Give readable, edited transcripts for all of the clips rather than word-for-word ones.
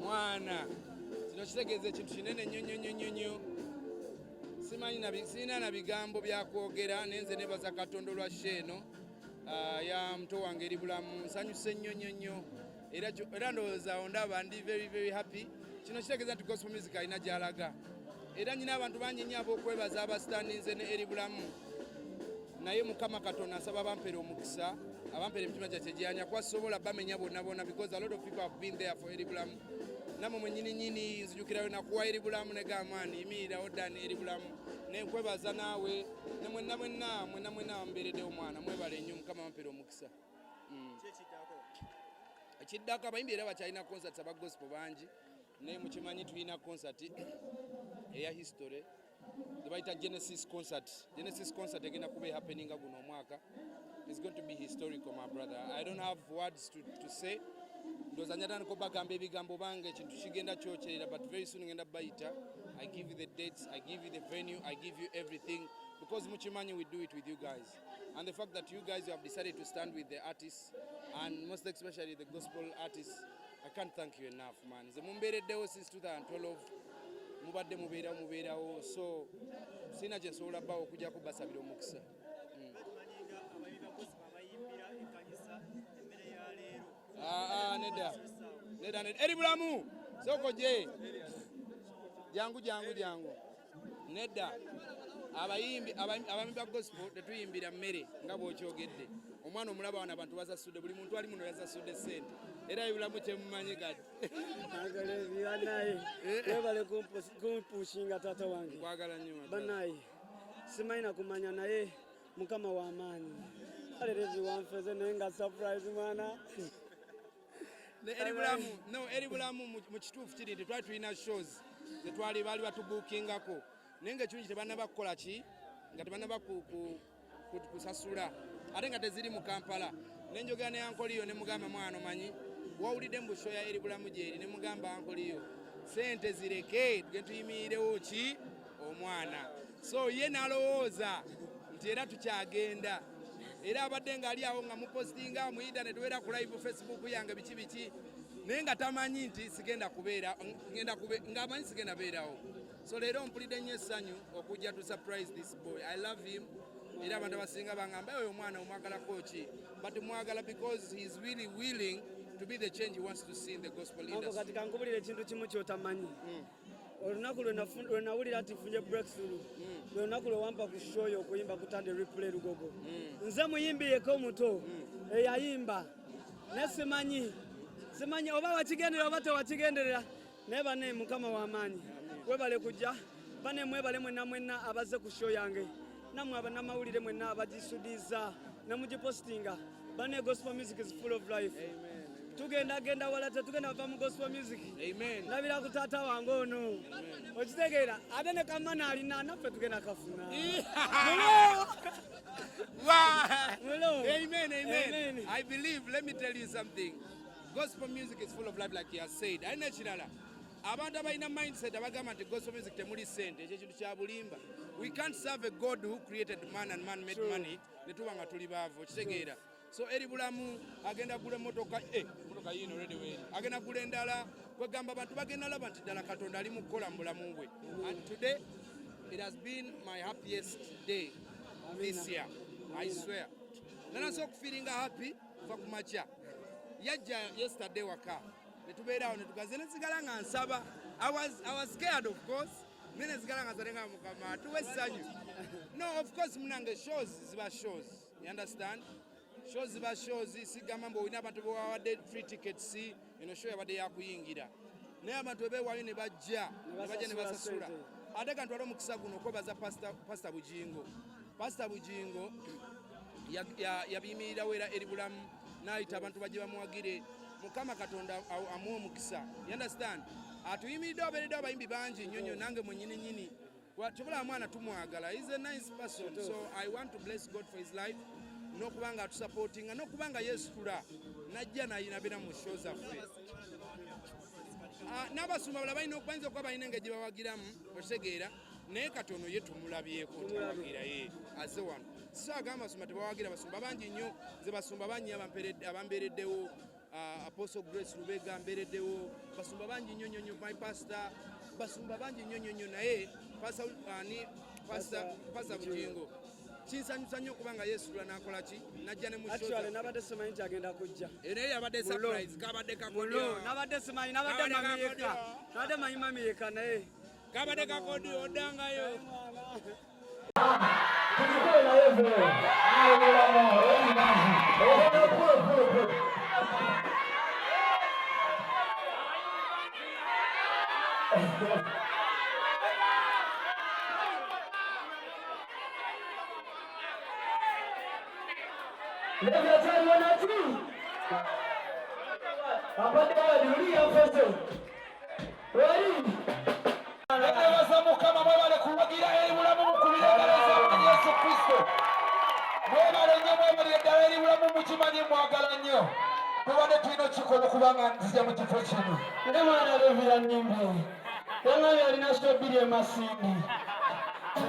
Mwana kino kitegeeza ekintu kinene nnyo. Simanyi sirina na bigambo bya kwogera nenze nebaza Katonda lwa sheeno ya mto wange eri bulamu nsanyuse nnyo era ndowooza ondaba ndi very happy. Kino kitegeeza nti gospel music alina gy'alaga era nyina abantu bangi nnyo ab'okwebaza abasitandinze ne eri bulamu naye Mukama Katonda asaba bampere omukisa abampere emitima gyakye gyanya kwasobola bamenya bonna because a lot of people have been there for eri bulamu namwe mwenyini nzijukirayo nakuwa eri bulamu ne gamani imirirawo ddani eri bulamu nenkwebaza naawe mwenna mberedde omwana mwebale nnyo Mukama bampere omukisa. Ekiddako abayimbi era bakyalina concert aba gospel bangi naye mukimanyi tulina concert eya history bayita Genesis concert egenda kuba happening guno omwaka. It's going to be historical, my brother. I don't have words to say. Ndoza nyatana ko bagamba ebigambo bange ekintu kigenda kyokyerera but very soon ngenda bayita. I give you the dates, I give you the venue, I give you everything because muchimanyi we do it with you guys. And the fact that you guys have decided to stand with the artists and most especially the gospel artists, I can't thank you enough, man. Ze mumbereddewo since 2012 mubadde mubeerawo so sina kye nsobola bawo okujja kubasabira omukisa. Neda eri bulamu soko je jangu neda abayimbi ba gospel tetuyimbira mmere nga bw'okyogedde omwana omulaba wana abantu basasudde buli muntu ali muno yasasudde sente era ebulamu kyemumanyi kati banaye webale kumpushinga tata wange nkwagala nnyo banaye simayina kumanya naye Mukama wa amaanyi alelezi wanfeze naye nga surprise mwana eri bulamu mu kituufu kiri nti twali tulina shows zetwali baali batubuukingako naye ngaekirungi tebannaba kukola ki nga tebannaba kusasula ate nga teziri mu Kampala nenjogera ne ankoliyo ne mugamba mwana omanyi wawulidde mu show ya eri bulamu gyeri ne mugamba ankoliyo sente zireke tugende tuyimirirewo ki omwana so ye nalowooza nti era tukyagenda era abadde ngaali awo nga mupostinga mu internet wera ku live Facebook yange biki naye nga tamanyi nti sigenda kubeera ng'amanyi sigenda beerawo so leero mpulidde nnyo essanyu okujja to surprise this boy. I love him era abantu abasinga bangamba oyo omwana omwagalako ki but mwagala because he is really willing to be the change he wants to see in the gospel industry. Kati kankubulira ekintu kimu kyotamanyi olunaku lwe nawulira nti nfunye breakthrough lwe lunaku lwe wampa ku show yo okuyimba kutande replay lugogo nze muyimbi yeko omuto eyayimba ne simanyi oba wakigenderera oba tewakigenderera naye bane Mukama w'amaanyi webale kujja bane mwebale mwenna abaze ku show yange namwe abanamawulire mwenna abagisudiza namugipostinga bane gospel music is full of life. Tugenda wala tetugenda va mu gospel music. Amen. Nabira kutata wange ono. Okitegeera ate ne kamana alina naffe tugenda kafuna. Mulo. Amen. I believe, let me tell you something. Gospel music is full of life like he has said. Aina kirala. Abantu abalina mindset abagamba nti gospel music temuli sente ekyo kintu kya bulimba. We can't serve a God who created man and man made money netuba nga tuli baavu. Okitegeera. So eri bulamu agenda gula motoka yino already we agenda gula endala kwegamba abantu bagenda laba nti ddala Katonda ali mu kukola mu bulamu bwe. And today it has been my happiest day this year, I swear. Nanaso feelinga happy fa kumacha yajja yesterday waka netubeera awo netugaze nesigala nga nsaba. I was scared of course nene sigala nga zalenga Mukama tuwe sanyu. No, of course munange shows ziba shows, you understand? Shows sigamba mbo olina abantu bewawadde free tickets eno show yabadde yakuyingira naye abantu beewaayo ne bajja ne basasula ate kantu wali omukisa guno okwebaza Pastor Bunjingo yabiyimirirawo era eri bulamu n'ayita abantu bajje bamuwagire Mukama Katonda amuwa omukisa, you understand? Atuyimiridde obeeredde abayimbi bangi nnyo nange mwennyini tubula mwana tumwagala, he's a nice person, so I want to bless God for his life. Nokubanga tusupportinga nokubanga yesitula najja nayinabira mu show zaffe n'abasumba bala balina okubanza okuba balina engeri bawagiramu otegeera naye katono ye tumulabyeko tumuwagira ye aze wano so agamba basumba tebawagira basumba bangi nnyo ze basumba banyi abambeereddewo Apostle Grace Lubega mbereddewo basumba bangi nnyo nnyo my pastor basumba bangi nnyo nnyo naye pastor Bunjingo kinsanyusa nnyo kubanga Yesu n'akola ki najja ne mu show actually nabadde simanyi nti agenda kujja era yabadde surprise kabadde kakodio nabadde simanyi nabadde manyi mami yeka naye kabadde kakodio odangayo Levixone wanatu. Apate haleluya mfese. Wali. Nabasa mukama mwebale kuwagira eri mulamu mukubiregereza Yesu Kristo. Mwebale nnyo mwebale ddala eri mulamu mukimanyi mwagala nnyo. Kubadde tulina kikola kubanga nzija mu kifo kino. Nga mwana Levixone nyimbi. Yanga yalina shobiri emasindi.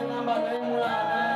Namba naye mwana.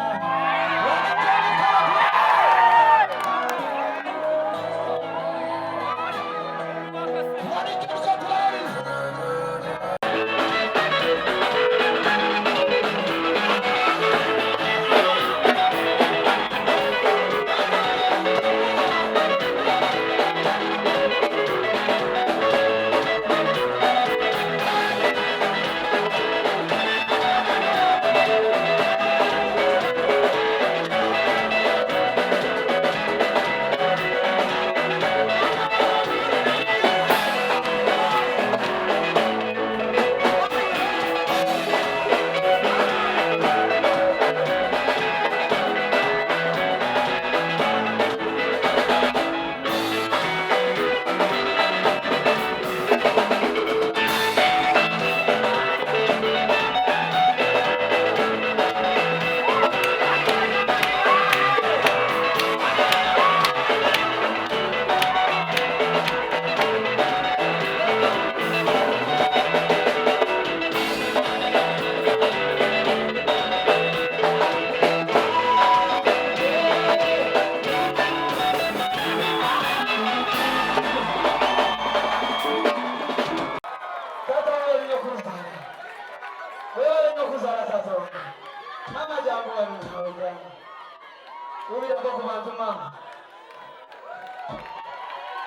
Mama jambo wani ubira kwa kubantu mama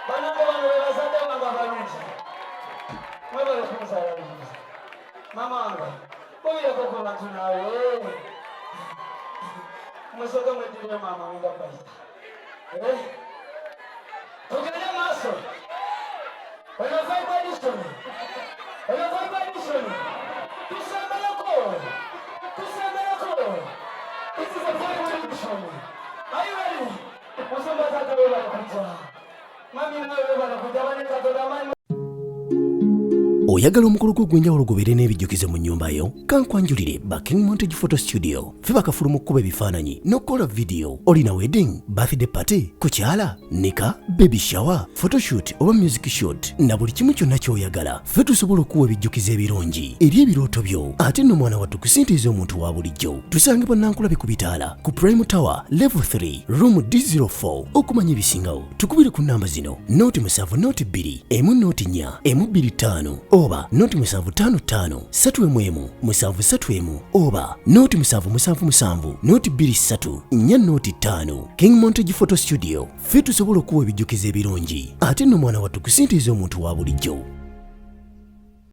bana kwa wano wazade wanga banyesha mwebale kumsala mama wanga ubira kwa kubantu nawe mwesoka mwetiria mama minga paita tukenya maso wanafaiba edishoni This is a very edition. Are you ready? Musumba tata wewe anakuja. Mami na wewe anakuja bana katoda mami. Oyagala omukolo gw'enjawulo gubeere n'ebijjukizo mu nnyumba yo kankwanjulire King Montage Photo Studio ffe bakafulu mu kkuba ebifaananyi n'okukola video olina wedding birthday party kukyala nika baby shower photoshoot oba music shoot na buli kimu kyonna ky'oyagala ffe tusobola okuwa ebijjukizo ebirungi eri ebirooto byo ate nno mwana wattu kusintiiza omuntu wa bulijjo tusange bannankulabe ku bitaala ku Prime Tower Level 3 Room D04 okumanya ebisingawo tukubire ku nnamba zino noti 7 noti 2 emu noti 4 emu 25 oba noti 755 7 7 oba noti 777 noti 23 4 noti 5 King Montage Photo Studio ffe tusobola okuwa ebijjukizo ebirungi ate nno mwana wattu kusintiiza omuntu wa bulijjo